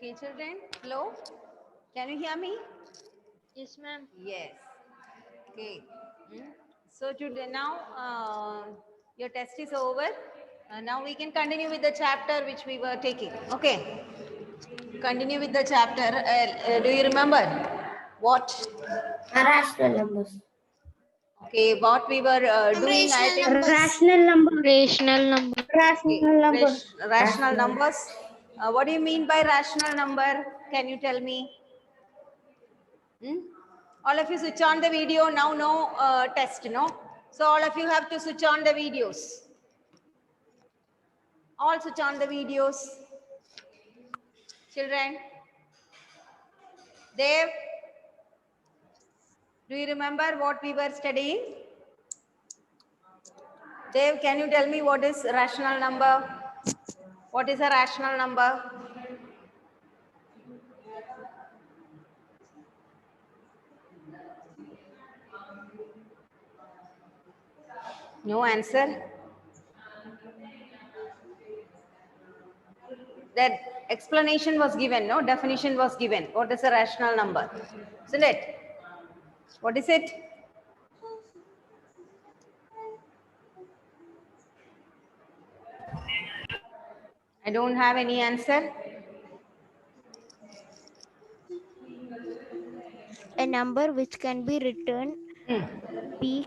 Okay, children, hello. Can you hear me? Yes, ma'am. Yes. Okay. So today now your test is over. Now we can continue with the chapter which we were taking. Okay. Continue with the chapter. Do you remember what? Rational numbers. Okay, what we were doing? I think. Rational numbers. Rational number. Rational numbers. Rational numbers. What do you mean by rational number? Can you tell me? All of you switch on the video now. No test, no. So all of you have to switch on the videos. All switch on the videos. Children. Dev, do you remember what we were studying? Dev, can you tell me what is rational number? What is a rational number? No answer. That explanation was given, no? Definition was given. What is a rational number? Isn't it? What is it? I don't have any answer. A number which can be written P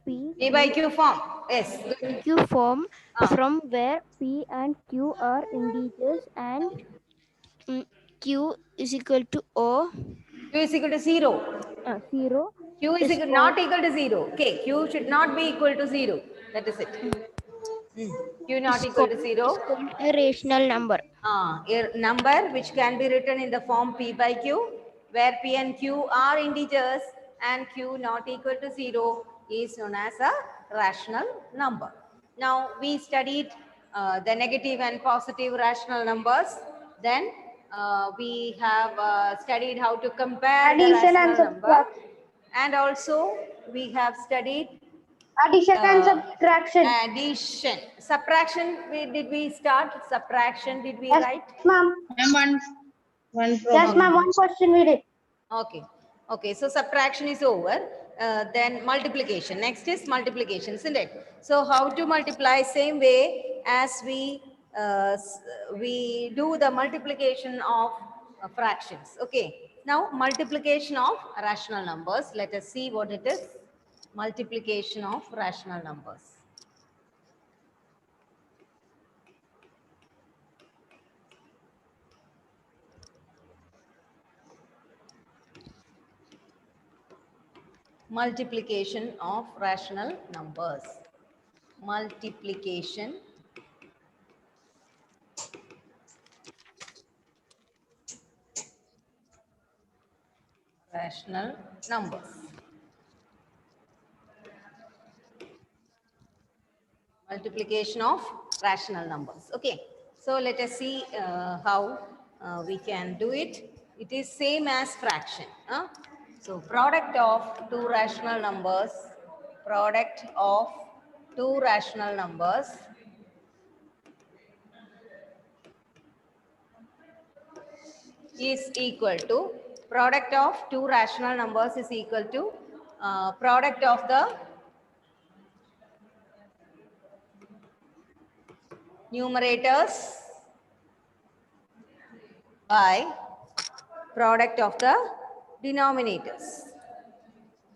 P by Q form. Yes. Q form Ah. from where P and Q are integers and Q is equal to O Q is equal to 0. 0. Q is equal, not equal to 0. Okay. Q should not be equal to 0. That is it. Q not equal to 0. Called a rational number. A number which can be written in the form P by Q, where P and Q are integers and Q not equal to 0 is known as a rational number. Now we studied the negative and positive rational numbers. Then we have studied how to compare Addition the rational and number. subtraction. And also we have studied Addition and subtraction. addition. Subtraction, did we start? Subtraction, did we Yes, write? ma'am. One Yes, problem. ma'am. One question we did. Okay. Okay, so subtraction is over. Then multiplication. Next is multiplication, isn't it? So how to multiply? Same way as we do the multiplication of fractions. Okay. Now multiplication of rational numbers. Let us see what it is. Multiplication of rational numbers. Multiplication of rational numbers. Multiplication rational numbers. Multiplication of rational numbers. Okay. So let us see how we can do it. It is same as fraction. So product of two rational numbers. Product of two rational numbers is equal to product of two rational numbers is equal to product of the numerators by product of the denominators.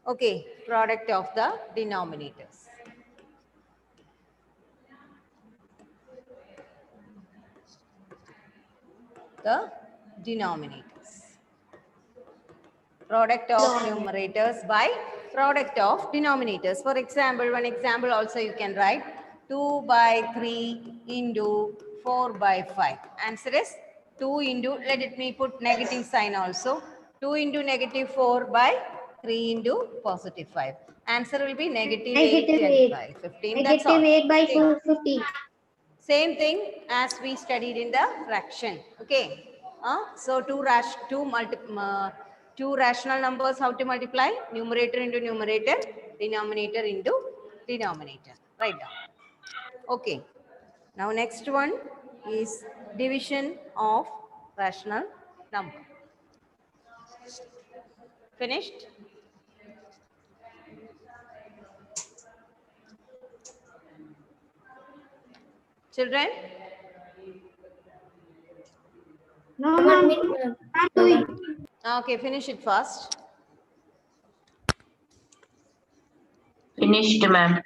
Okay, product of the denominators. The denominators. Product of numerators by product of denominators. For example, one example also you can write 2 by 3 into 4 by 5. Answer is 2 into, let it me put negative sign also. 2 into negative 4 by 3 into positive 5. Answer will be negative 8 Negative by 15. Negative That's all. 8 by Okay. 50. Same thing as we studied in the fraction. Okay. So two rational numbers, how to multiply? Numerator into numerator, denominator into denominator. Write down. Okay. Now next one is division of rational number. Finished? Children? No, ma'am. I'm doing. Okay, finish it fast. Finished, ma'am.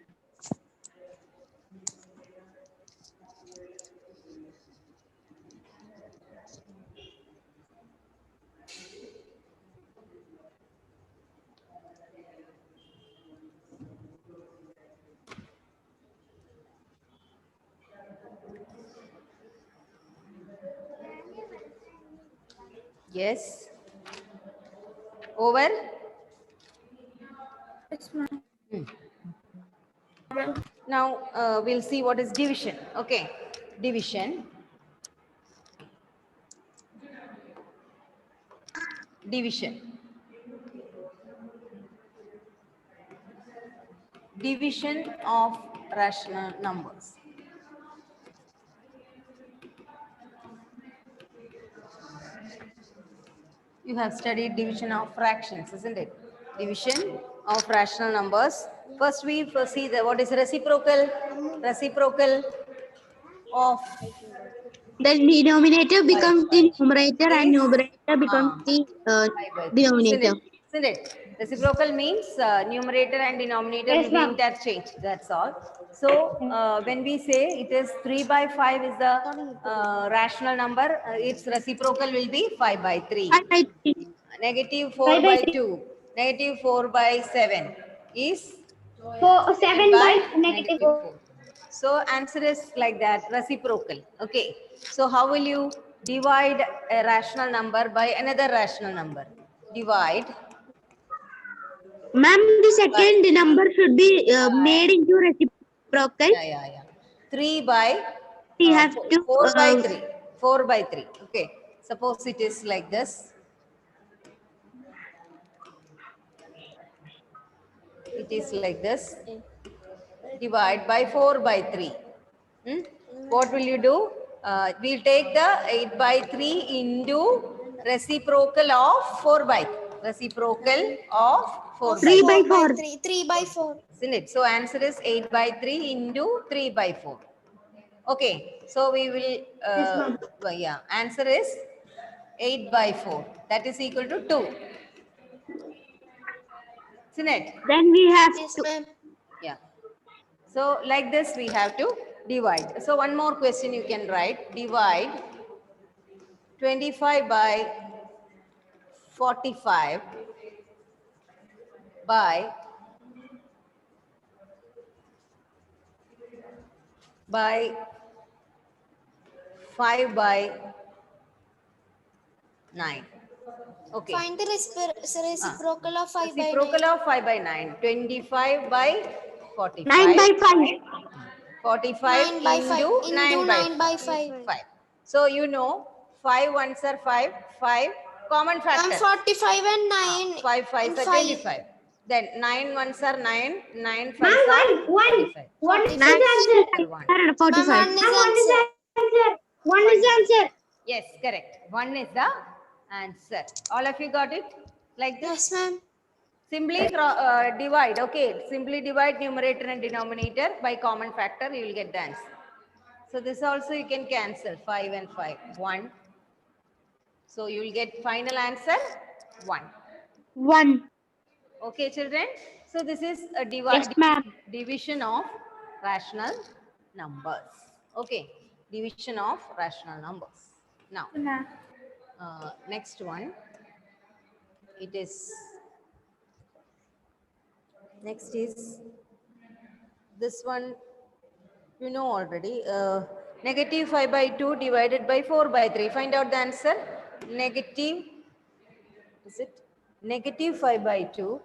Yes. Over? Now we'll see what is division. Okay, division. Division. Division of rational numbers. You have studied division of fractions, isn't it? Division of rational numbers. First we see the what is reciprocal. Reciprocal of The denominator becomes the numerator and is numerator becomes the pi by 3. denominator. Isn't it? Reciprocal means numerator and denominator Yes, will be ma'am. interchanged. That's all. So when we say it is 3 by 5 is the rational number, its reciprocal will be 5 by 3. I think Negative 4 5 by by 3. 2. Negative 4 by 7 is 7 by negative 4. 4. So answer is like that, reciprocal. Okay. So how will you divide a rational number by another rational number? Divide Ma'am, the second number should be made into reciprocal. yeah. 3 by We have to 4 by 3. 4 by 3. Okay. Suppose it is like this. It is like this. Divide by 4 by 3. What will you do? We'll take the 8 by 3 into reciprocal of 4 by 3. Reciprocal of 4 by 3 by 4. 3 by 4. Isn't it? So answer is 8 by 3 into 3 by 4. Okay. So we will, yeah, answer is 8 by 4. That is equal to 2. Isn't it? Then we have Yes, to. ma'am. Yeah. So like this we have to divide. So one more question you can write. Divide 25 by 45 by 5 by 9. Okay. Find the reciprocal of 5 by 9. Reciprocal of 5 by 9. 25 by 45. 9 by 5. 45 9 by 5 into into 9 9 by by 5. 5. So you know 5 ones are 5. 5 common Ma'am, factor. 45 and 9. 5 5s are 5. 25. Then 9 ones are 9. 9 5s Ma'am, are one. 45. One is 45. answer. 1. 45. Ma'am, one is answer. One is answer. Yes, correct. 1 is the answer. All of you got it? Like this? Yes, ma'am. Simply divide. Okay. Simply divide numerator and denominator by common factor. You will get the answer. So this also you can cancel. 5 and 5. 1. So you will get final answer 1. 1. Okay, children. So this is a Yes, ma'am. division of rational numbers. Okay, division of rational numbers. Now, next one. It is next is this one. You know already. Negative 5 by 2 divided by 4 by 3. Find out the answer. Negative. Is it negative 5 by 2?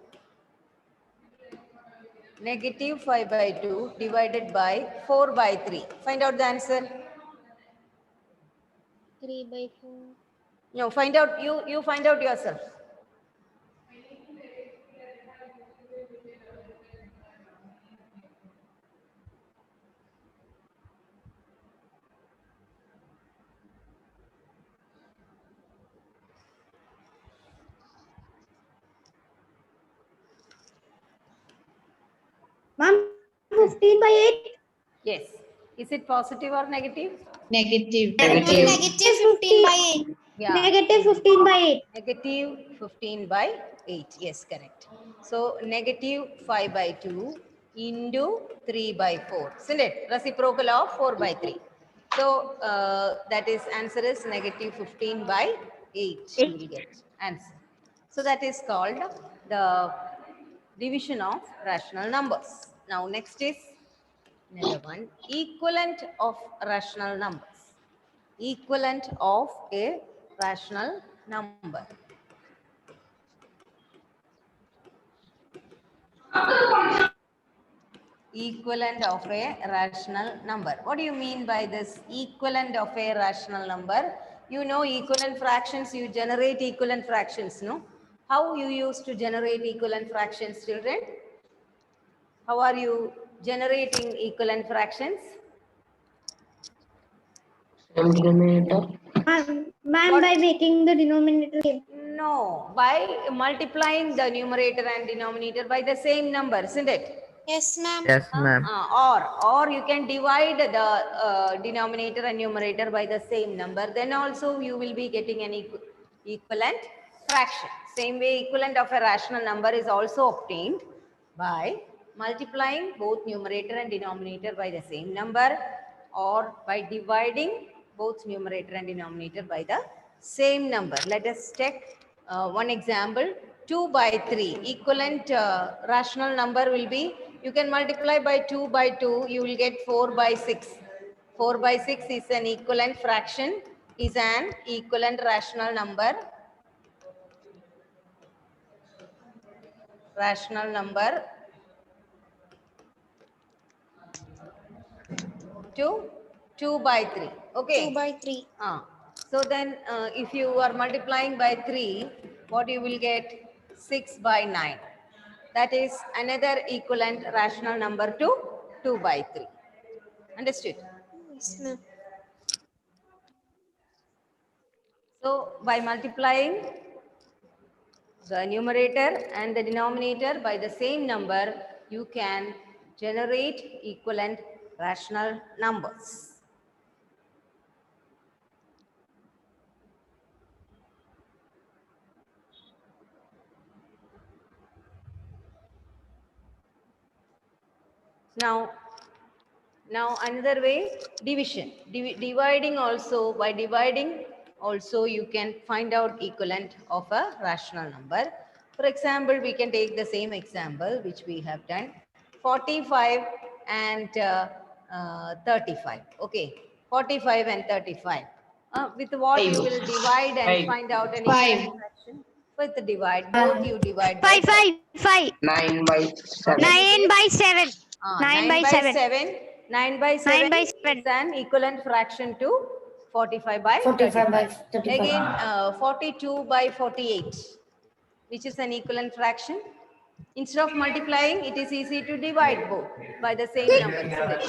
Negative 5 by 2 divided by 4 by 3. Find out the answer. 3 by 4. No, find out. You find out yourself. 15 by 8. Yes. Is it positive or negative? Negative. Negative 15 by 8. Yeah. Negative 15 by 8. Negative 15 by 8. Yes, correct. So negative 5 by 2 into 3 by 4. Isn't it? Reciprocal of 4 by 3. So that is answer is negative 15 by 8. You will get answer. So that is called the division of rational numbers. Now next is another one, equivalent of rational numbers. Equivalent of a rational number. Equivalent of a rational number. What do you mean by this equivalent of a rational number? You know equivalent fractions, you generate equivalent fractions, no? How you used to generate equivalent fractions, children? How are you generating equivalent fractions? Ma'am, by making the denominator same. No, by multiplying the numerator and denominator by the same number, isn't it? Yes, ma'am. Yes, ma'am. Or you can divide the denominator and numerator by the same number. Then also you will be getting an equivalent fraction. Same way, equivalent of a rational number is also obtained by multiplying both numerator and denominator by the same number, or by dividing both numerator and denominator by the same number. Let us take one example. 2 by 3. Equivalent rational number will be, you can multiply by 2 by 2, you will get 4 by 6. 4 by 6 is an equivalent fraction, is an equivalent rational number. Rational number to 2 by 3. Okay. 2 by 3. So then if you are multiplying by 3, what you will get? 6 by 9. That is another equivalent rational number to 2 by 3. Understood? Yes, ma'am. So by multiplying the numerator and the denominator by the same number, you can generate equivalent rational numbers. Now another way, division. Dividing also, by dividing also you can find out equivalent of a rational number. For example, we can take the same example which we have done. 45 and 35. Okay, 45 and 35. With what you will divide and find out an equivalent fraction? With the divide, both you divide by 5. 9 by 7. 9 by 7. 9 by 7. 9 by 7 9 by is 7. an equivalent fraction to 45 by 35. Again, 42 by 48, which is an equivalent fraction. Instead of multiplying, it is easy to divide both by the same number. Yeah.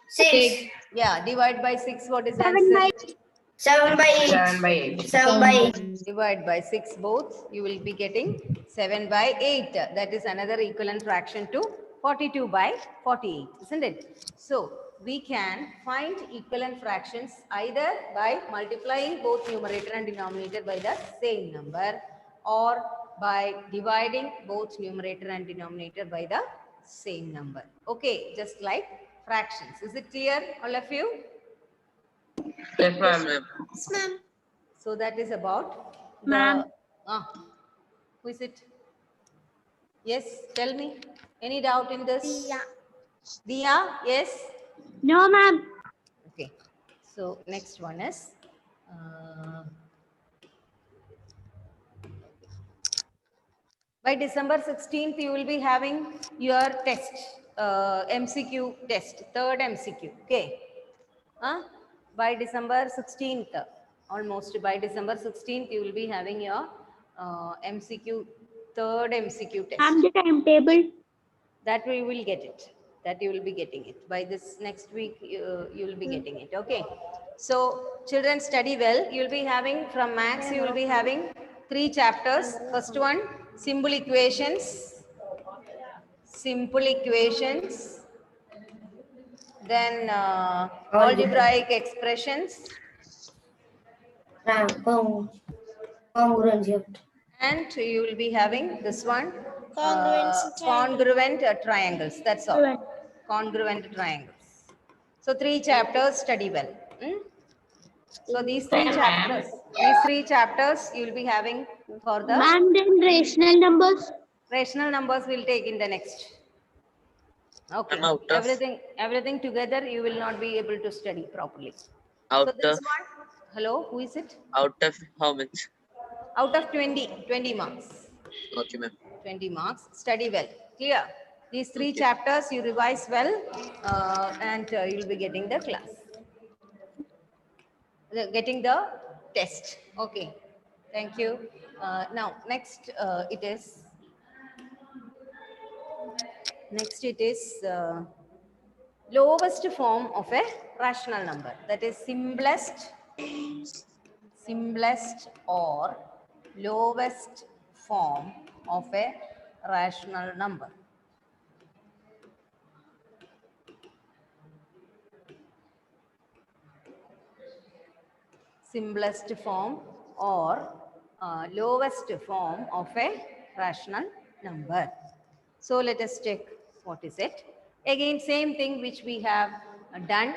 6. Yeah, divide by 6. What is the answer? 7 by 8. 7 by 8. 7 by 8. Divide by 6 both, you will be getting 7 by 8. That is another equivalent fraction to 42 by 48, isn't it? So we can find equivalent fractions either by multiplying both numerator and denominator by the same number, or by dividing both numerator and denominator by the same number. Okay, just like fractions. Is it clear, all of you? Yes, ma'am. Yes, ma'am. So that is about the... Ma'am. Who is it? Yes, tell me. Any doubt in this? Yeah. Diya, yes? No, ma'am. Okay. So next one is... by December 16th, you will be having your test, MCQ test, third MCQ. Okay. By December 16th, almost by December 16th, you will be having your MCQ, third MCQ test. I'm the timetable. That we will get it. That you will be getting it. By this next week, you will be getting it. Okay. So children, study well. You will be having from maths, you will be having 3 chapters. First one, simple equations. simple equations, then algebraic expressions, Congruence. and you will be having this one, Congruence triangle. congruent triangles. That's all. Congruent triangles. So 3 chapters, study well. So these three chapters you will be having for the Ma'am, then rational numbers. rational numbers we'll take in the next. Okay. I'm out of- Everything together you will not be able to study properly. Out So this of one, hello, who is it? out of how much? Out of 20 marks. Okay, ma'am. 20 marks. Study well. Clear? These 3 Okay. chapters you revise well, and you'll be getting the class. Getting the test. Okay. Thank you. Now, next it is lowest form of a rational number. That is simplest or lowest form of a rational number. Simplest form or lowest form of a rational number. So let us check what is it. Again, same thing which we have done.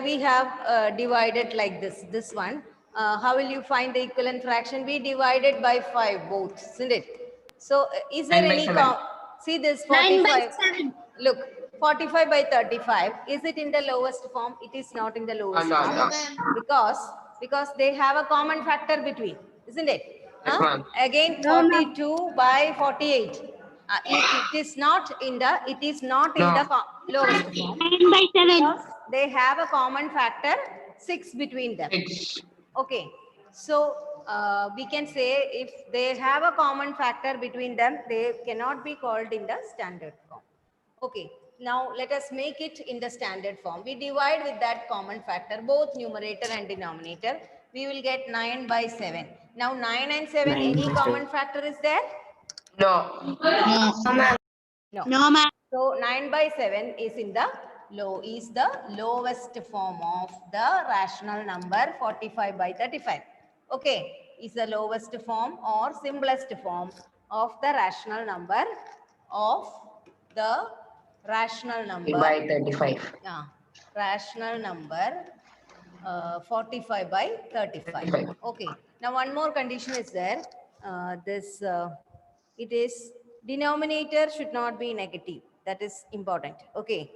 We have divided like this. This one. How will you find the equivalent fraction? We divided by 5 both, isn't it? So is there 9 by any 7. see this 9 by 45? 7. Look, 45 by 35. Is it in the lowest form? It is not in the lowest No, form. no. Because they have a common factor between, isn't it? Yes, ma'am. Again, 42 by 48. It is not in the No. lowest form. 9 by 7. Because they have a common factor 6 between them. 6. Okay, so we can say if they have a common factor between them, they cannot be called in the standard form. Okay, now let us make it in the standard form. We divide with that common factor, both numerator and denominator. We will get 9 by 7. Now 9 and 7, 9 any by common factor is there? No. No. No, ma'am. So 9 by 7 is in the lowest form of the rational number 45 by 35. Okay, is the lowest form or simplest form of the rational number of the rational number. By 35. Yeah, rational number 45 by 35. 35. Okay. Now one more condition is there. It is denominator should not be negative. That is important. Okay.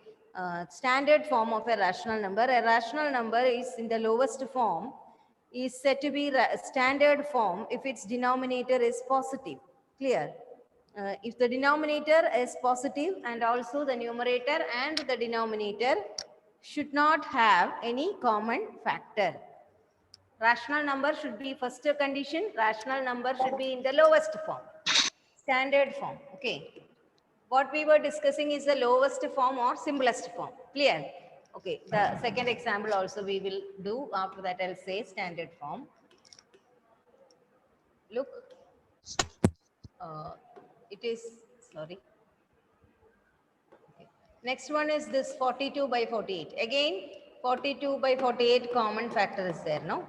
Standard form of a rational number. A rational number is in the lowest form is said to be standard form if its denominator is positive. Clear? If the denominator is positive and also the numerator and the denominator should not have any common factor. Rational number should be first condition. Rational number should be in the lowest form. Standard form. Okay. What we were discussing is the lowest form or simplest form. Clear? Okay. The second example also we will do. After that I'll say standard form. Look. It is, sorry. Okay. Next one is this 42 by 48. Again, 42 by 48 common factor is there, no?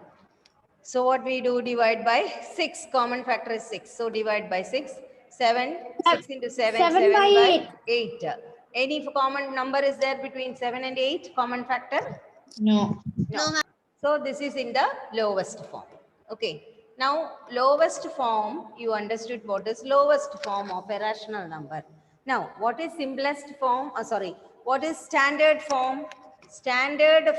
So what we do, divide by 6. Common factor is 6. So divide by 6. 7. 6 into 7. 7 by 8. Any common number is there between 7 and 8? Common factor? No. No. So this is in the lowest form. Okay. Now, lowest form, you understood what is lowest form of a rational number. Now, what is simplest form? What is standard form? Standard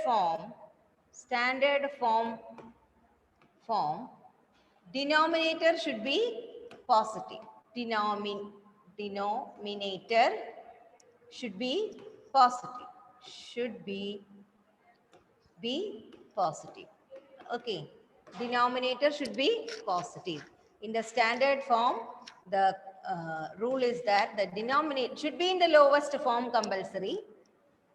form, denominator should be positive. Denominator should be positive. Should be positive. Okay. Denominator should be positive. In the standard form, the rule is that the denominator should be in the lowest form compulsory.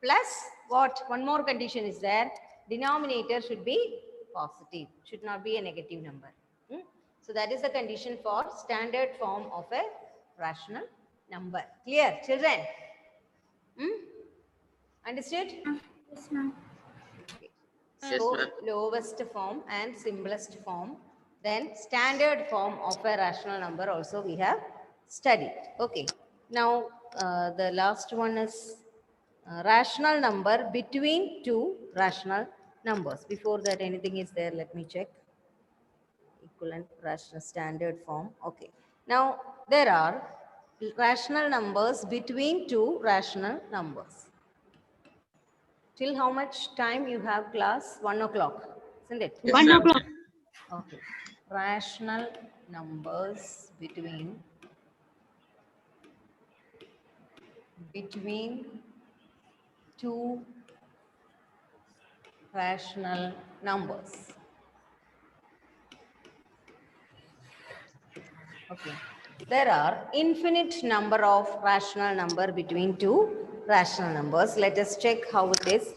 Plus what? One more condition is there. Denominator should be positive. Should not be a negative number. So that is the condition for standard form of a rational number. Clear, children? Understood? Yes, ma'am. Yes, So ma'am. lowest form and simplest form. Then standard form of a rational number also we have studied. Okay. Now the last one is rational number between two rational numbers. Before that, anything is there? Let me check. Equivalent rational standard form. Okay. Now there are rational numbers between two rational numbers. Till how much time you have class? 1 o'clock, isn't it? Yes, 1 ma'am. o'clock. Okay. Rational numbers between two rational numbers. Okay. There are infinite number of rational number between two rational numbers. Let us check how it is.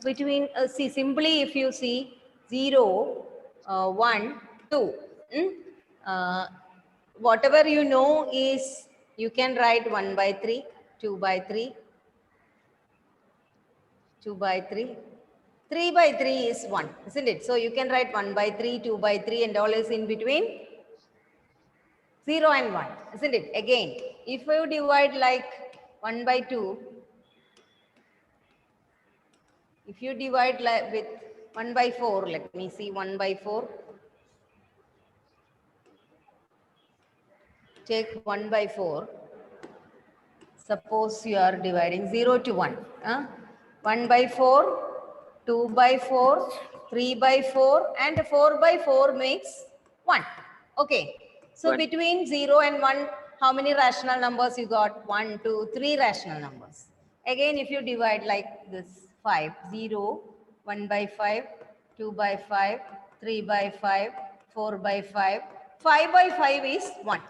Between, see, simply if you see 0, 1, 2, whatever you know is you can write 1 by 3, 2 by 3, 2 by 3. 3 by 3 is 1, isn't it? So you can write 1 by 3, 2 by 3 and all is in between 0 and 1, isn't it? Again, if you divide like 1 by 2, if you divide like with 1 by 4, let me see 1 by 4. Take 1 by 4. Suppose you are dividing 0 to 1. 1 by 4, 2 by 4, 3 by 4 and 4 by 4 makes 1. Okay. So One. between 0 and 1, how many rational numbers you got? 1, 2, 3 rational numbers. Again, if you divide like this 5, 0, 1 by 5, 2 by 5, 3 by 5, 4 by 5, 5 by 5 is 1,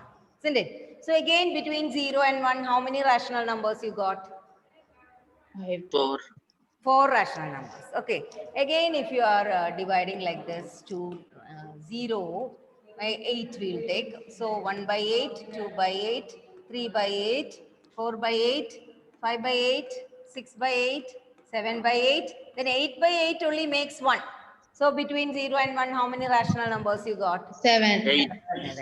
isn't it? So again, between 0 and 1, how many rational numbers you got? 4. 4 rational numbers. Okay. Again, if you are dividing like this to 0 by 8 we will take. So 1 by 8, 2 by 8, 3 by 8, 4 by 8, 5 by 8, 6 by 8, 7 by 8. Then 8 by 8 only makes 1. So between 0 and 1, how many rational numbers you got? 7. 8.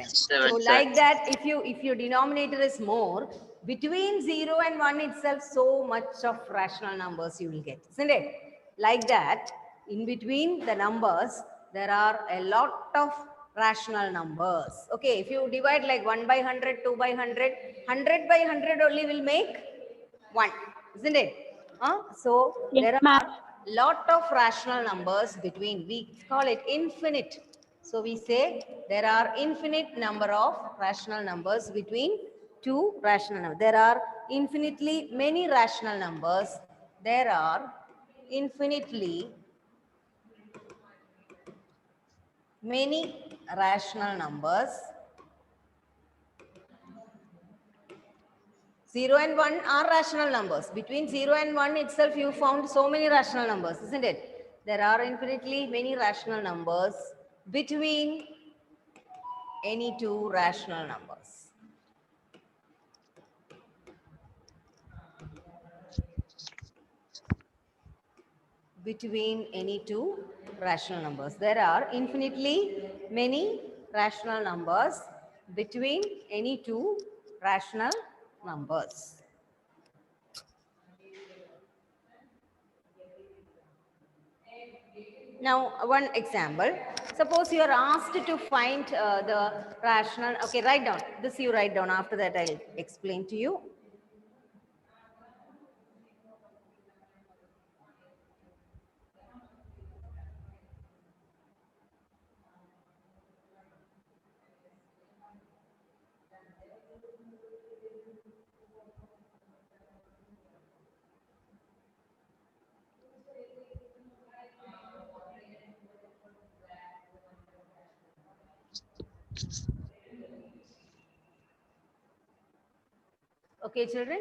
So 7, like that, if your denominator is more, between 0 and 1 itself, so much of rational numbers you will get, isn't it? Like that, in between the numbers, there are a lot of rational numbers. Okay, if you divide like 1 by 100, 2 by 100, 100 by 100 only will make 1, isn't it? So Yes, there ma'am. are lot of rational numbers between, we call it infinite. So we say there are infinite number of rational numbers between two rational numbers. There are infinitely many rational numbers. There are infinitely many rational numbers. 0 and 1 are rational numbers. Between 0 and 1 itself, you found so many rational numbers, isn't it? There are infinitely many rational numbers between any two rational numbers. Between any two rational numbers. There are infinitely many rational numbers between any two rational numbers. Now, one example. Suppose you are asked to find the rational. Okay, write down. This you write down. After that, I'll explain to you. Okay, children.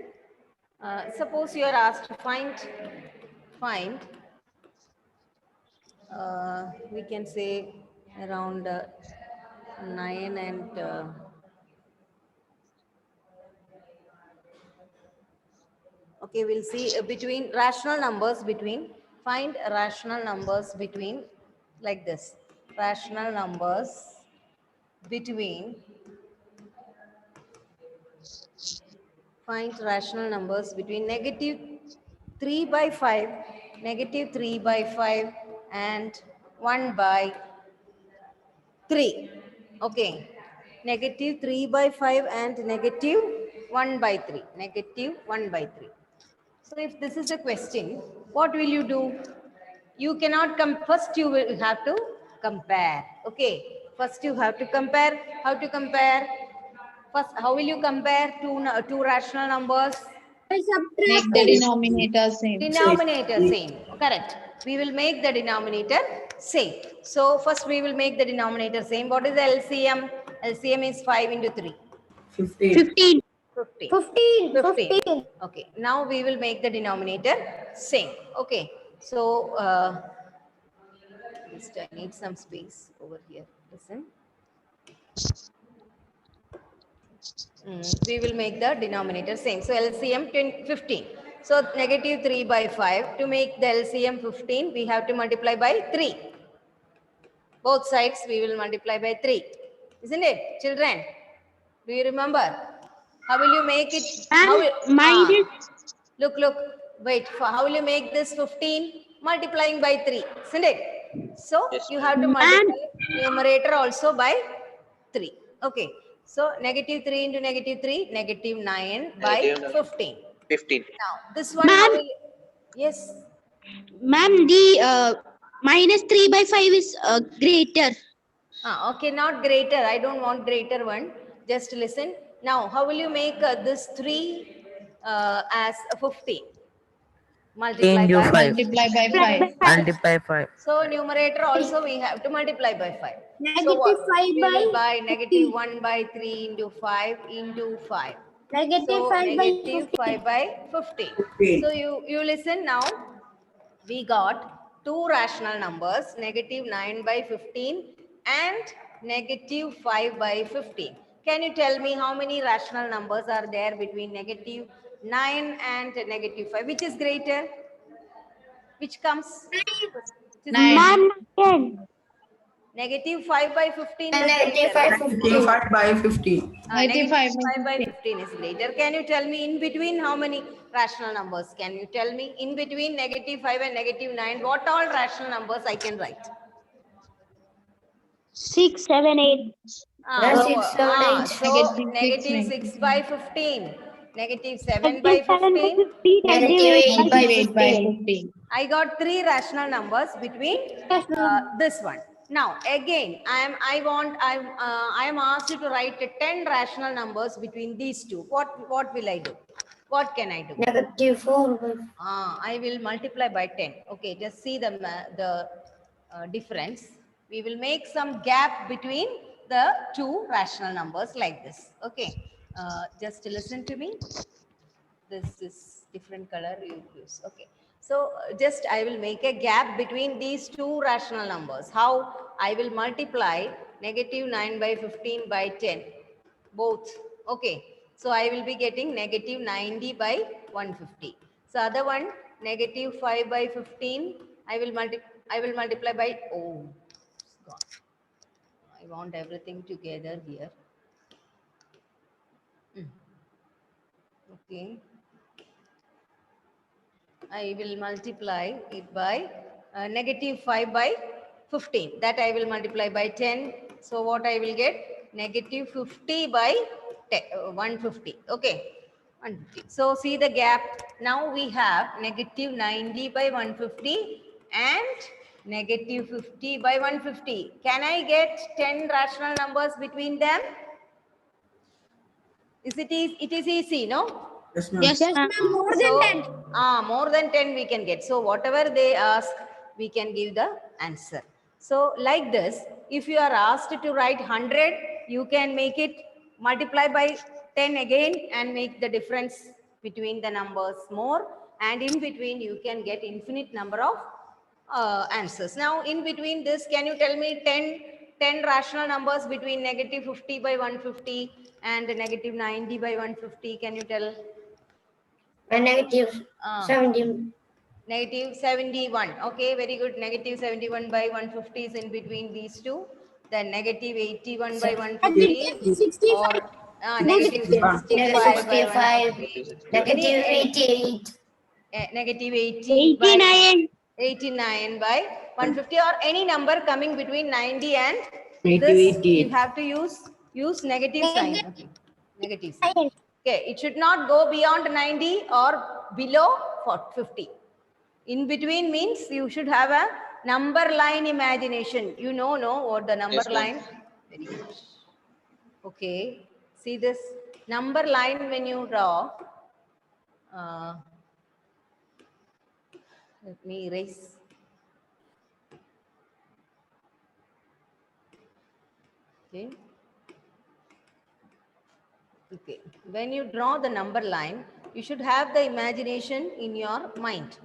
Suppose you are asked to find, we can say around 9 and Okay, we'll see between rational numbers between, find rational numbers between like this. Rational numbers between, find rational numbers between negative 3 by 5, negative 3 by 5 and 1 by 3. Okay. Negative 3 by 5 and negative 1 by 3. Negative 1 by 3. So if this is the question, what will you do? You cannot come, first you will have to compare. Okay. First you have to compare. How to compare? First, how will you compare two rational numbers? Make the denominator same. Denominator same. Correct. We will make the denominator same. So first we will make the denominator same. What is the LCM? LCM is 5 into 3. 15. 15. 15. 15. Okay. Now we will make the denominator same. Okay. So just I need some space over here. Listen. We will make the denominator same. So LCM 15. So negative 3 by 5. To make the LCM 15, we have to multiply by 3. Both sides we will multiply by 3. Isn't it, children? Do you remember? How will you make it? Look, wait. How will you make this 15? Multiplying by 3, isn't it? So you have to multiply numerator also by 3. Okay. So negative 3 into negative 3, negative 9 by Negative 15. 15. Now this one, how will you, yes. Ma'am, the minus 3 by 5 is greater. Okay, not greater. I don't want greater one. Just listen. Now, how will you make this 3 as 50? Multiply Into by 5. Multiply by 5. Multiply 5. So numerator also we have to multiply by 5. Negative So what? 5 We will by by negative 1 by 3 into 5 into 5. negative So 5 by negative 5 by 15. So you listen now. We got two rational numbers, negative 9 by 15 and negative 5 by 15. Can you tell me how many rational numbers are there between negative 9 and negative 5? Which is greater? Which comes? 9. Ma'am, 10. Negative 5 by 15 is Negative greater. 5 Negative 5 by 50. Negative 5 by 5 by 15. 15 is greater. Can you tell me in between how many rational numbers? Can you tell me in between negative 5 and negative 9, what all rational numbers I can write? 6, 7, 8. So negative 6 by 15, negative 7 by 15. Negative 8 by 15. I got three rational numbers between this one. Now again, I am asked to write 10 rational numbers between these two. What will I do? What can I do? Negative 4 by I will multiply by 10. Okay, just see the difference. We will make some gap between the two rational numbers like this. Okay, just listen to me. This is different color you use. Okay, so just I will make a gap between these two rational numbers. How? I will multiply negative 9 by 15 by 10, both. Okay, so I will be getting negative 90 by 150. So other one, negative 5 by 15, I will multiply by, oh, it's gone. I want everything together here. Okay. I will multiply it by negative 5 by 15. That I will multiply by 10. So what I will get? Negative 50 by 10, 150. Okay. 150. So see the gap. Now we have negative 90 by 150 and negative 50 by 150. Can I get 10 rational numbers between them? It is easy, no? Yes, ma'am. Yes, ma'am. More than 10. More than 10 we can get. So whatever they ask, we can give the answer. So like this, if you are asked to write 100, you can make it multiply by 10 again and make the difference between the numbers more. And in between, you can get infinite number of answers. Now, in between this, can you tell me 10 rational numbers between negative 50 by 150 and negative 90 by 150? Can you tell? Negative Ah. 70. Negative 71. Okay, very good. Negative 71 by 150 is in between these two. Then negative 81 by 150 or negative 65 by 150. Negative Any 88. negative 80 by 89. 89 by 150 or any number coming between 90 and Negative this 88. you have to use negative sign. Okay, negative sign. Okay, it should not go beyond 90 or below 50. In between means you should have a number line imagination. You know what the number Yes, ma'am. line? Very good. Okay, see this number line when you draw. Let me erase. Okay. Okay. When you draw the number line, you should have the imagination in your mind.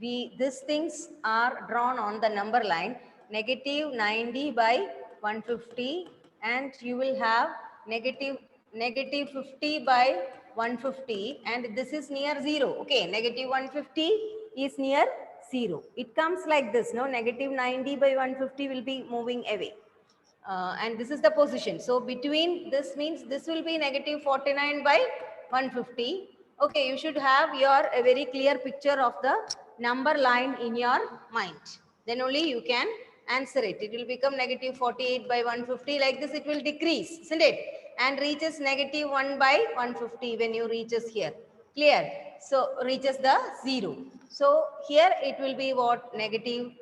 These things are drawn on the number line, negative 90 by 150, and you will have negative 50 by 150, and this is near 0. Okay, negative 150 is near 0. It comes like this, no? Negative 90 by 150 will be moving away. And this is the position. So between this means this will be negative 49 by 150. Okay, you should have a very clear picture of the number line in your mind. Then only you can answer it. It will become negative 48 by 150. Like this, it will decrease, isn't it? And reaches negative 1 by 150 when you reaches here. Clear? So reaches the 0. So here it will be what? Negative.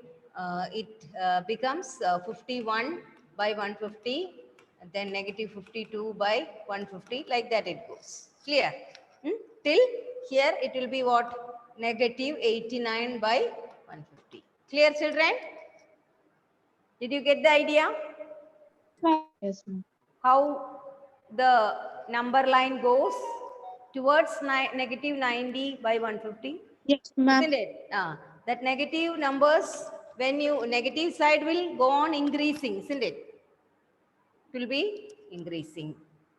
It becomes 51 by 150, and then negative 52 by 150, like that it goes. Clear? Till here it will be what? Negative 89 by 150. Clear, children? Did you get the idea? Yes, ma'am. How the number line goes towards negative 90 by 150? Yes, ma'am. Isn't it? That negative numbers, when you negative side will go on increasing, isn't it? It will be increasing,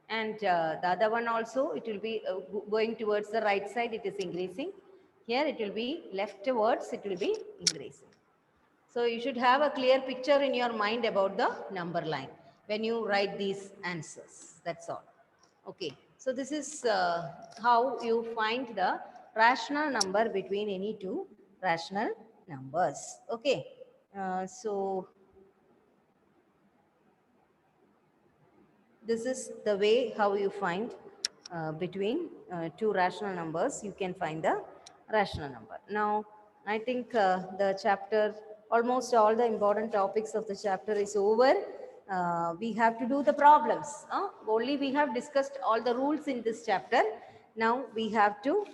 and the other one also, it will be going towards the right side, it is increasing. Here it will be leftwards, it will be increasing. So you should have a clear picture in your mind about the number line when you write these answers. That's all. Okay, so this is how you find the rational number between any two rational numbers. Okay, so this is the way how you find between two rational numbers. You can find the rational number. Now, I think the chapter, almost all the important topics of the chapter is over. We have to do the problems. Only we have discussed all the rules in this chapter. Now we have to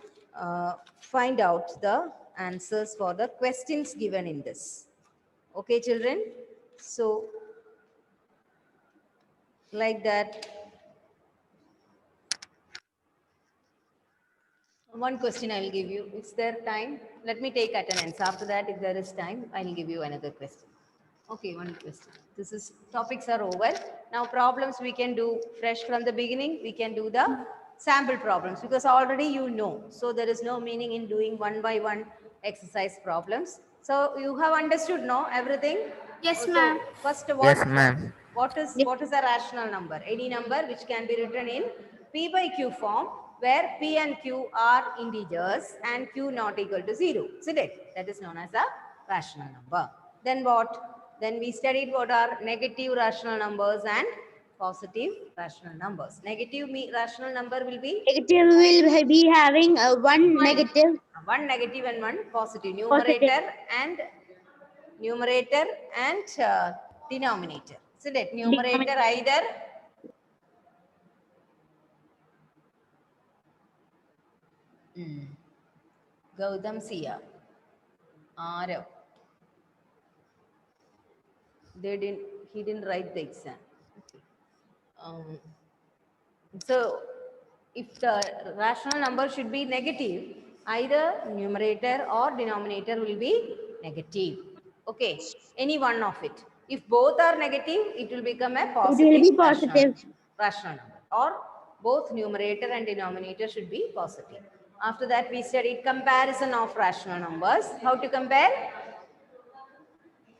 find out the answers for the questions given in this. Okay, children? So, like that. One question I will give you. Is there time? Let me take attendance. After that, if there is time, I will give you another question. Okay, one question. This is, topics are over. Now problems we can do fresh from the beginning. We can do the sample problems because already you know. So there is no meaning in doing one by one exercise problems. So you have understood, no, everything? Yes, So ma'am. first, Yes, ma'am. what is a rational number? Any number which can be written in P by Q form, where P and Q are integers and Q not equal to 0. Isn't it? That is known as a rational number. Then what? Then we studied what are negative rational numbers and positive rational numbers. Negative rational number will be Negative will be having one negative. one negative and one positive. Positive. Numerator and denominator. Isn't it? Numerator either Gautam Sia, Arav. He didn't write the exam. Okay. So if the rational number should be negative, either numerator or denominator will be negative. Okay, any one of it. If both are negative, it will become a positive, It will be positive. rational number. Or both numerator and denominator should be positive. After that, we studied comparison of rational numbers. How to compare?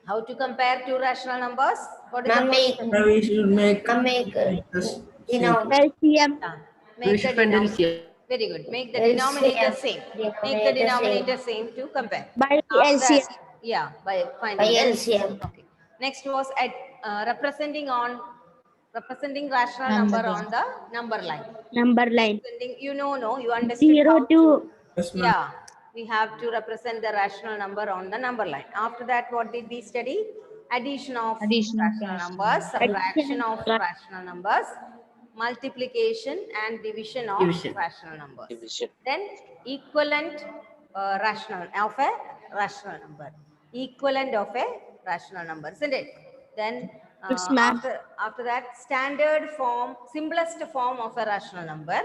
How to compare two rational numbers? What is the Ma'am, first make, Now we should make ma'am, make, this you same. know, LCM. Yeah. We Make the should find denominator. LCM. Very good. Make the LCM. denominator same. Make the Denominator denominator same to compare. By After that, LCM. yeah, by by finding the LCM. Okay. Next was at representing rational number on the number line. Number line. No, you understood 0 how to Yes, ma'am. yeah, we have to represent the rational number on the number line. After that, what did we study? Addition of rational numbers, subtraction of rational numbers, multiplication and division of rational numbers. Division. Then equivalent rational of a rational number. Equivalent of a rational number, isn't it? Then Yes, ma'am. after that, standard form, simplest form of a rational number.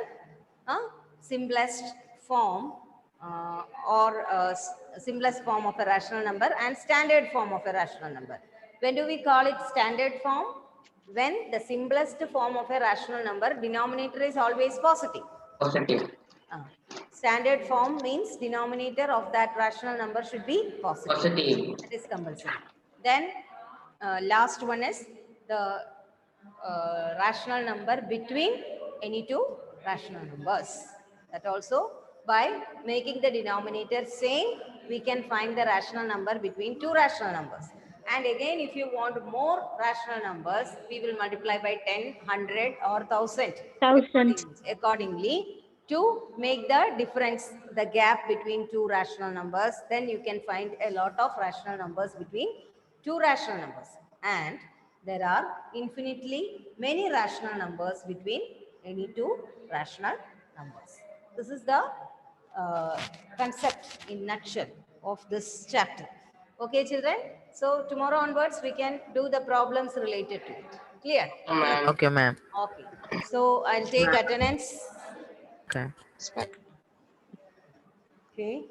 Simplest form simplest form of a rational number and standard form of a rational number. When do we call it standard form? When the simplest form of a rational number denominator is always positive. Positive. Standard form means denominator of that rational number should be positive. Positive. That is compulsory. Then last one is the rational number between any two rational numbers. That also by making the denominator same, we can find the rational number between two rational numbers. And again, if you want more rational numbers, we will multiply by 10, 100 or 1000 accordingly to make the difference, the gap between two rational numbers. Then you can find a lot of rational numbers between two rational numbers. And there are infinitely many rational numbers between any two rational numbers. This is the concept in nutshell of this chapter. Okay, children? So tomorrow onwards, we can do the problems related to it. Clear? Ma'am. Okay, ma'am. Okay. So I'll take attendance. Okay. Okay.